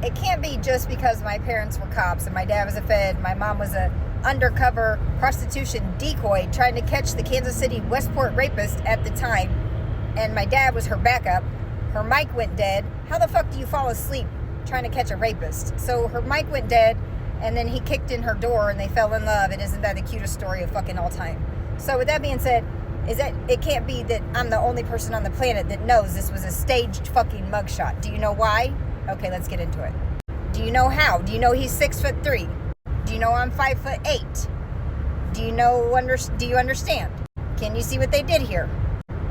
it can't be just because my parents were cops and my dad was a Fed, my mom was a undercover prostitution decoy trying to catch the Kansas City Westport rapist at the time, and my dad was her backup. Her mic went dead. How the fuck do you fall asleep trying to catch a rapist? So her mic went dead, and then he kicked in her door and they fell in love, and isn't that the cutest story of fucking all time? So with that being said, is that it can't be that I'm the only person on the planet that knows this was a staged fucking mugshot. Do you know why? Okay, let's get into it. Do you know how? Do you know he's 6'3"? Do you know I'm 5'8"? Do you understand? Can you see what they did here?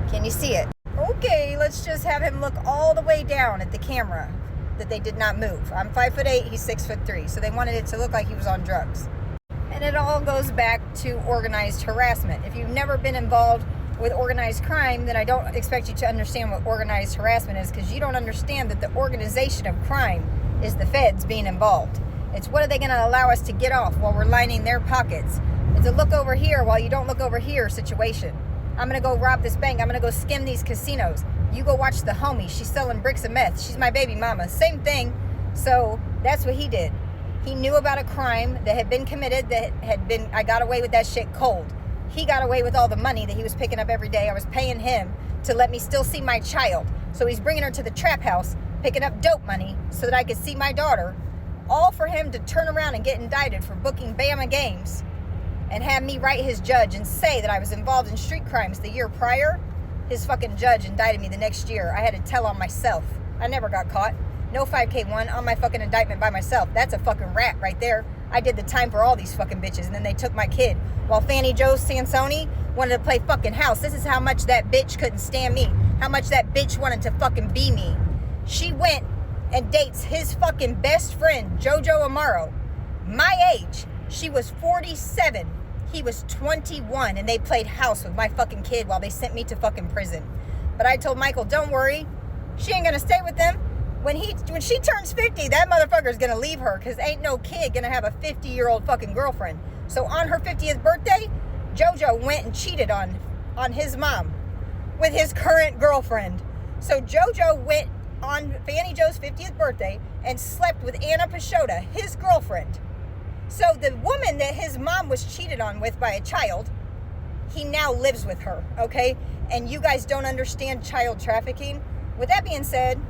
Can you see it? Okay, let's just have him look all the way down at the camera that they did not move. I'm 5'8", he's 6'3", so they wanted it to look like he was on drugs. And it all goes back to organized harassment. If you've never been involved with organized crime, then I don't expect you to understand what organized harassment is, because you don't understand that the organization of crime is the feds being involved. It's what are they going to allow us to get off while we're lining their pockets. It's a look over here while you don't look over here situation. I'm going to go rob this bank. I'm going to go skim these casinos. You go watch the homie. She's selling bricks of meth. She's my baby mama. Same thing. So that's what he did. He knew about a crime that had been committed, I got away with that shit cold. He got away with all the money that he was picking up every day. I was paying him to let me still see my child. So he's bringing her to the trap house, picking up dope money so that I could see my daughter, all for him to turn around and get indicted for booking Bama games and have me write his judge and say that I was involved in street crimes the year prior. His fucking judge indicted me the next year. I had to tell on myself. I never got caught. No 5K1 on my fucking indictment by myself. That's a fucking rat right there. I did the time for all these fucking bitches, and then they took my kid. While Fannie Joe Sansoni wanted to play fucking house. This is how much that bitch couldn't stand me. How much that bitch wanted to fucking be me. She went and dates his fucking best friend, Jojo Amaro. My age. She was 47. He was 21, and they played house with my fucking kid while they sent me to fucking prison. But I told Michael, don't worry. She ain't gonna stay with them. When she turns 50, that motherfucker's gonna leave her, because ain't no kid gonna have a 50-year-old fucking girlfriend. So on her 50th birthday, JoJo went and cheated on his mom with his current girlfriend. So JoJo went on Fannie Joe's 50th birthday and slept with Anna Pashota, his girlfriend. So the woman that his mom was cheated on with by a child, he now lives with her, okay? And you guys don't understand child trafficking. With that being said,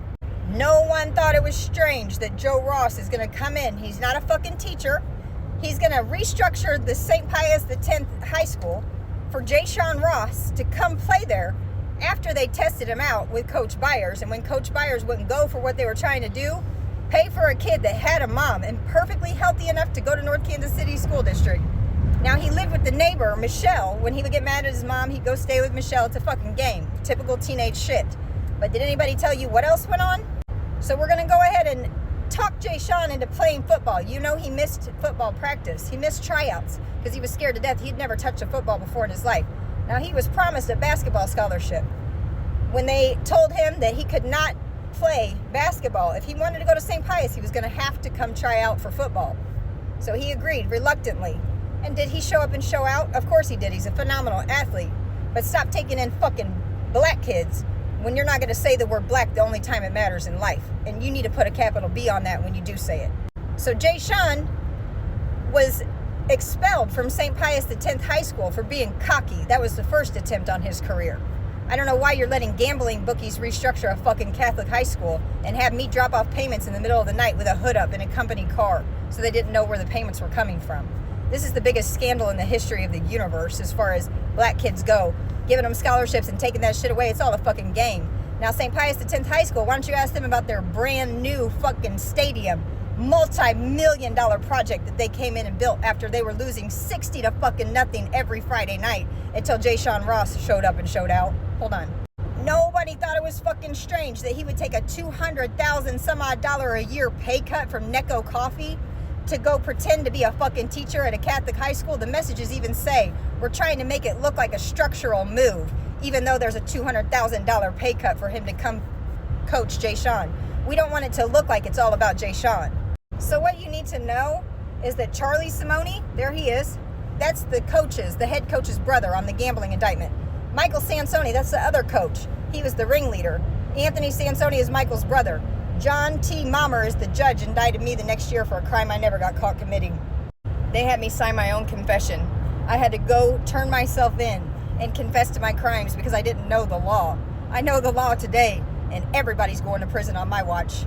no one thought it was strange that Joe Ross is going to come in. He's not a fucking teacher. He's going to restructure the St. Pius X high school for Jayshawn Ross to come play there after they tested him out with Coach Byers. And when Coach Byers wouldn't go for what they were trying to do, pay for a kid that had a mom and perfectly healthy enough to go to North Kansas City School District. Now, he lived with the neighbor, Michelle. When he would get mad at his mom, he'd go stay with Michelle. It's a fucking game. Typical teenage shit. But did anybody tell you what else went on? So we're going to go ahead and talk Jayshawn into playing football. You know, he missed football practice. He missed tryouts because he was scared to death. He'd never touched a football before in his life. Now, he was promised a basketball scholarship. When they told him that he could not play basketball, if he wanted to go to St. Pius, he was going to have to come try out for football. So he agreed reluctantly. And did he show up and show out? Of course he did. He's a phenomenal athlete. But stop taking in fucking black kids when you're not going to say the word black the only time it matters in life. And you need to put a capital B on that when you do say it. So Jayshawn was expelled from St. Pius X high school for being cocky. That was the first attempt on his career. I don't know why you're letting gambling bookies restructure a fucking Catholic high school and have me drop off payments in the middle of the night with a hood up in a company car so they didn't know where the payments were coming from. This is the biggest scandal in the history of the universe as far as black kids go. Giving them scholarships and taking that shit away, it's all a fucking game. Now, St. Pius X high school, why don't you ask them about their brand new fucking stadium, multi-million-dollar project that they came in and built after they were losing 60 to fucking nothing every Friday night until Jayshawn Ross showed up and showed out. Hold on. Nobody thought it was fucking strange that he would take a $200,000 some odd a year pay cut from Necco Coffee to go pretend to be a fucking teacher at a Catholic high school. The messages even say we're trying to make it look like a structural move, even though there's a $200,000 pay cut for him to come coach Jayshawn. We don't want it to look like it's all about Jayshawn. So what you need to know is that Charlie Simone, there he is, that's the head coach's brother on the gambling indictment. Michael Sansoni, that's the other coach. He was the ringleader. Anthony Sansoni is Michael's brother. John T. Mommer is the judge, indicted me the next year for a crime I never got caught committing. They had me sign my own confession. I had to go turn myself in and confess to my crimes because I didn't know the law. I know the law today, and everybody's going to prison on my watch.